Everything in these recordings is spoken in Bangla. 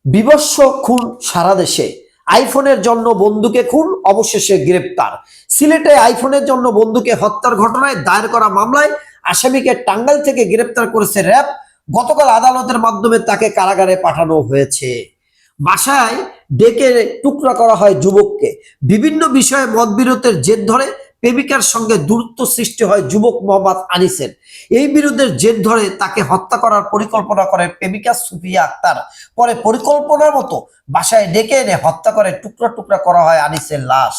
বিভৎস খুন সারা দেশে, আইফোনের জন্য বন্ধুকে খুন, অবশেষে গ্রেপ্তার। সিলেটে আইফোনের জন্য বন্ধুকে হত্যার ঘটনায় দায়ের করা মামলায় আসামিকে টাঙ্গাইল থেকে গ্রেপ্তার করেছে র্যাব। গতকাল আদালতের মাধ্যমে তাকে কারাগারে পাঠানো হয়েছে। বাসায় ডেকে টুকরা করা হয় যুবককে। বিভিন্ন বিষয়ে মতবিরোধের জের ধরে প্রেমিকার সঙ্গে দূরত্ব সৃষ্টি হয় যুবক মোহাম্মদ আনিসের। এই বিরোধের জের ধরে তাকে হত্যা করার পরিকল্পনা করে প্রেমিকা সুফিয়া আক্তার। পরে পরিকল্পনার মতো বাসায় ডেকে এনে হত্যা করে টুকরা টুকরা করা হয় আনিসের লাশ।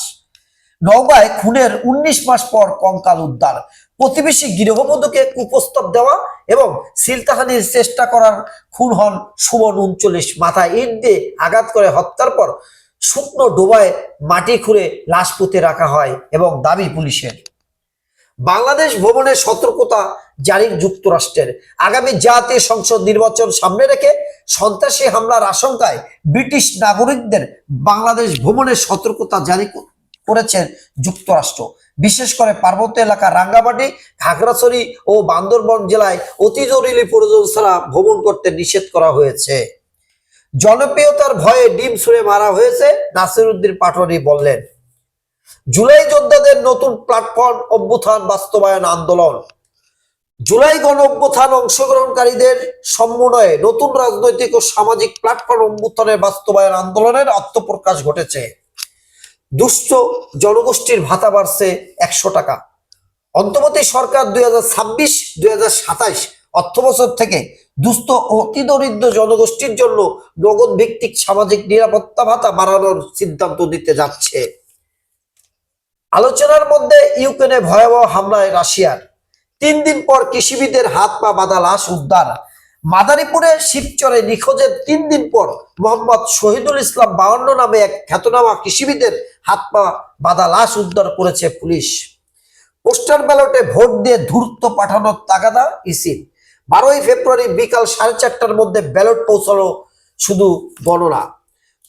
নওগাঁয় খুনের 19 মাস পর কঙ্কাল উদ্ধার। প্রতিবেশী গৃহবধূকে কুপ্রস্তাব দেওয়া এবং সিলতাহানির চেষ্টা করার খুন হন সুমন 39। মাথায় ইট দিয়ে আঘাত করে হত্যার পর শুকনো ডোবায় মাটি খুঁড়ে লাশ পুঁতে রাখা হয় এবং দাবি পুলিশের। বাংলাদেশ ভ্রমণে সতর্কতা জারি যুক্তরাষ্ট্রের। আগামী জাতীয় সংসদ নির্বাচন সামনে রেখে সন্ত্রাসী হামলার আশঙ্কায় ব্রিটিশ নাগরিকদের বাংলাদেশ ভ্রমণে সতর্কতা জারি করেছেন যুক্তরাষ্ট্র। বিশেষ করে পার্বত্য এলাকা রাঙ্গামাটি, খাগড়াছড়ি ও বান্দরবান জেলায় অতি জরুরি প্রয়োজন ছাড়া ভ্রমণ করতে নিষেধ করা হয়েছে। জনপ্রিয়তার ভয়ে ডিম ছুঁড়ে মারা হয়েছে, নাসিরউদ্দিন পাটোয়ারি বললেন। জুলাই যোদ্ধাদের নতুন প্ল্যাটফর্ম অভ্যুত্থান বাস্তবায়ন আন্দোলন। জুলাই গণ অভ্যুত্থান অংশগ্রহণকারীদের সমন্বয়ে নতুন রাজনৈতিক ও সামাজিক প্ল্যাটফর্ম অভ্যুত্থানের বাস্তবায়ন আন্দোলনের আত্মপ্রকাশ ঘটেছে। দুস্থ জনগোষ্ঠীর ভাতা বাড়ছে 100 টাকা। অন্তর্বর্তী সরকার 2026-2027 অর্থবছর থেকে দুস্থ ও অতি দরিদ্র জনগোষ্ঠীর জন্য নগদ ভিত্তিক সামাজিক নিরাপত্তা ভাতা বাড়ানোর সিদ্ধান্ত নিতে যাচ্ছে। আলোচনার মধ্যে ইউক্রেনে ভয়াবহ হামলায় রাশিয়ার। 3 দিন পর কৃষিবিদের হাত পা বাঁধা লাশ উদ্ধার। মাদারীপুরে শিবচরে নিখোঁজের 3 দিন পর মোহাম্মদ শহীদুল ইসলাম 52 নামে এক খ্যাতনামা কৃষিবিদের হাত পা বাঁধা লাশ উদ্ধার করেছে পুলিশ। পোস্টাল ব্যালটে ভোট দিয়ে ধূর্ত পাঠানোর তাগাদা ইসির। 12ই ফেব্রুয়ারি বিকাল 4:30টার মধ্যে ব্যালট পৌঁছালো শুধু গণনা।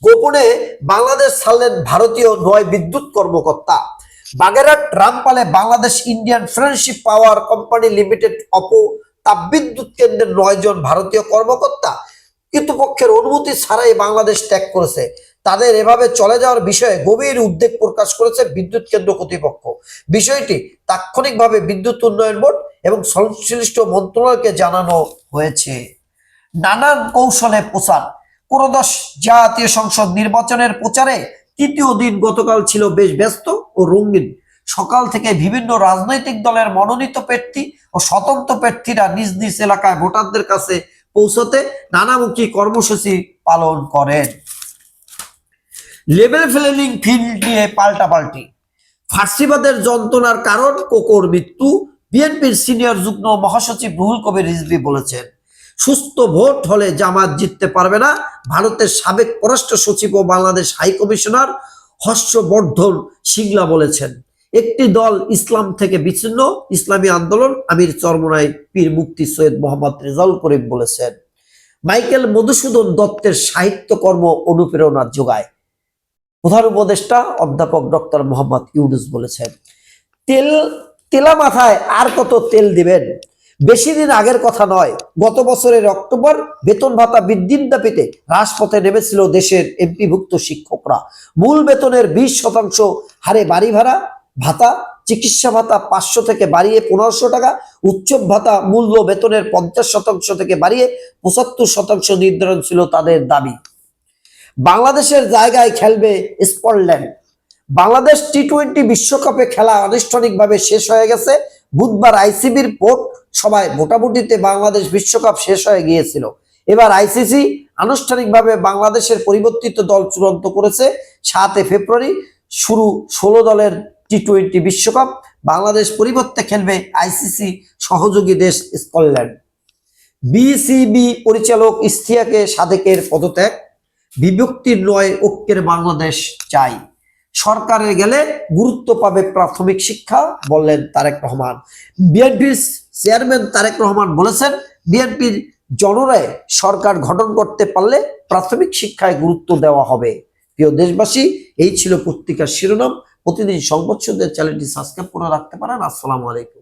গোপনে বাংলাদেশ ছাড়লেন ভারতীয় 9 বিদ্যুৎ কর্মকর্তা। বাগেরহাট রামপালে Bangladesh Indian friendship power company limited তাপবিদ্যুৎ কেন্দ্রের 9 জন ভারতীয় কর্মকর্তা কর্তৃপক্ষের অনুমতি ছাড়াই বাংলাদেশ ত্যাগ করেছে। তাদের এভাবে চলে যাওয়ার বিষয়ে গভীর উদ্বেগ প্রকাশ করেছে বিদ্যুৎ কেন্দ্র কর্তৃপক্ষ। বিষয়টি তাৎক্ষণিকভাবে বিদ্যুৎ উন্নয়ন বোর্ড এবং সংশ্লিষ্ট মন্ত্রণালয়কে জানানো হয়েছে। নানান কৌশলে প্রচার। ত্রয়োদশ জাতীয় সংসদ নির্বাচনের প্রচারে তৃতীয় দিন গতকাল ছিল বেশ ব্যস্ত ও রঙিন। সকাল থেকে বিভিন্ন রাজনৈতিক দলের মনোনীত প্রার্থী ও স্বতন্ত্র প্রার্থীরা নিজ নিজ এলাকায় ভোটারদের কাছে পৌঁছতে নানামুখী কর্মসূচি পালন করেন। লেভেল প্লেইং ফিল্ড নিয়ে পাল্টাপাল্টি। ফার্সিবাদের যন্ত্রণার কারণ কোকোর মৃত্যু। বিএনপির সিনিয়র যুগ্ম মহাসচিব রুহুল কবির রিজভী বলেছেন, সুস্থ ভোট হলে জামাত জিততে পারবে না। ভারতের সাবেক পররাষ্ট্র সচিব ও বাংলাদেশ হাই কমিশনার হর্ষবর্ধন সিংলা বলেছেন, একটি দল ইসলাম থেকে বিচ্ছিন্ন, ইসলামী আন্দোলন। আমির চরমোনাই পীর মুফতি সৈয়দ মোহাম্মদ রেজাউল করিম বলেছেন, মাইকেল মধুসূদন দত্তের সাহিত্যকর্ম অনুপ্রেরণা যোগায়। প্রধান উপদেষ্টা অধ্যাপক ডক্টর মোহাম্মদ ইউনুস বলেছেন, তেলা মাথায় আর কত তেল দিবেন। বেশি দিন আগের কথা নয়, গত বছরের অক্টোবর বেতন ভাতা বৃদ্ধির দাবিতে রাজপথে নেমেছিল দেশের এমপিভুক্ত শিক্ষকরা। মূল বেতনের 20% হারে বাড়ি ভাড়া ভাতা, চিকিৎসা ভাতা 500 থেকে বাড়িয়ে 1500 টাকা, উৎসব ভাতা মূল্য বেতনের 50% থেকে বাড়িয়ে 75% নির্ধারণ ছিল তাদের দাবি। বাংলাদেশের জায়গায় খেলবে স্কটল্যান্ড। বাংলাদেশ টি-20 বিশ্বকাপে খেলা আনুষ্ঠানিকভাবে শেষ হয়ে গেছে। বুধবার আইসিবির বোর্ড সভায় ভোটাভুটিতে বাংলাদেশ বিশ্বকাপ শেষ হয়ে গিয়েছিল। এবার আইসিসি আনুষ্ঠানিকভাবে বাংলাদেশের পরিবর্তিত দল চূড়ান্ত করেছে। 7 ফেব্রুয়ারি শুরু 16 দলের টি-20 বিশ্বকাপ। বাংলাদেশ পরিবর্তে খেলবে আইসিসি সহযোগী দেশ স্কটল্যান্ড। বিসিবি পরিচালক ইশতিয়াকে সাদেকের পদত্যাগ। বিভক্তির নয়, ঐক্যের বাংলাদেশ চাই। সরকারে গেলে গুরুত্ব পাবে প্রাথমিক শিক্ষা, বললেন তারেক রহমান। বিএনপির চেয়ারম্যান তারেক রহমান বলেছেন, বিএনপির জনরায় সরকার গঠন করতে পারলে প্রাথমিক শিক্ষায় গুরুত্ব দেওয়া হবে। প্রিয় দেশবাসী, এই ছিল পত্রিকার শিরোনাম। প্রতিদিন সংবাদ শুনতে চ্যানেলটি সাবস্ক্রাইব করে রাখতে পারেন। আসসালামু আলাইকুম।